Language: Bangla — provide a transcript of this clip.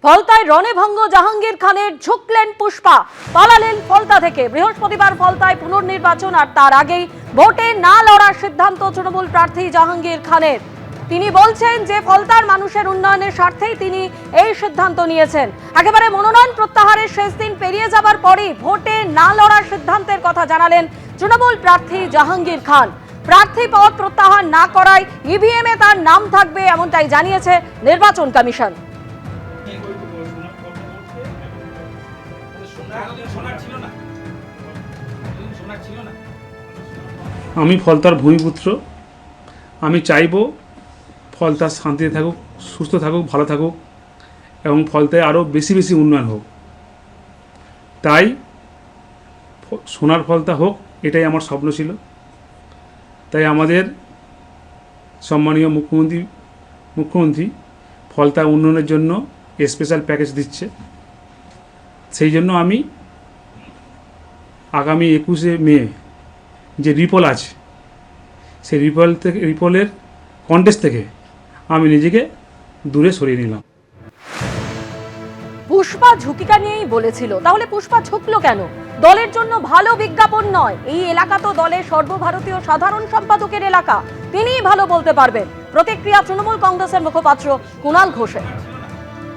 ফলতায় রণভঙ্গ জাহাঙ্গীর খানের ঝুঁকলেন পুষ্পা, পালালেন ফলতা থেকে। বৃহস্পতিবার ফলতায় পুনর্নির্বাচন আর তার আগেই ভোটে না লড়ার সিদ্ধান্ত তৃণমূল প্রার্থী জাহাঙ্গীর খানের। তিনি বলছেন যে ফলতার মানুষের উন্নয়নের স্বার্থেই তিনি এই সিদ্ধান্ত নিয়েছেন। একেবারে মনোনয়ন প্রত্যাহারের শেষ দিন পেরিয়ে যাবার পরই ভোটে না লড়ার সিদ্ধান্তের কথা জানালেন তৃণমূল প্রার্থী জাহাঙ্গীর খান। প্রার্থী পদ প্রত্যাহার না করায় ইভিএম এ তার নাম থাকবে, এমনটাই জানিয়েছে নির্বাচন কমিশন। আমি ফলতার ভূমিপুত্র। আমি চাইব ফলতা শান্তিতে থাকুক, সুস্থ থাকুক, ভালো থাকুক এবং ফলতায় আরও বেশি বেশি উন্নয়ন হোক। তাই সোনার ফলতা হোক, এটাই আমার স্বপ্ন ছিল। তাই আমাদের সম্মানীয় মুখ্যমন্ত্রী ফলতা উন্নয়নের জন্য স্পেশাল প্যাকেজ দিচ্ছে। সেই জন্য আমি আগামী 21শে মে যে রিপোল আছে, সেই রিপোলের কন্টেস্ট থেকে আমি নিজেকে দূরে সরিয়ে নিলাম। পুষ্পা ঝুঁকিটা নিয়েই বলেছিল, তাহলে পুষ্পা ঝুঁকলো কেন? দলের জন্য ভালো বিজ্ঞাপন নয়, এই এলাকা তো দলের সর্বভারতীয় সাধারণ সম্পাদকের এলাকা, তিনিই ভালো বলতে পারবেন। প্রতিক্রিয়া তৃণমূল কংগ্রেসের মুখপাত্র কুণাল ঘোষের।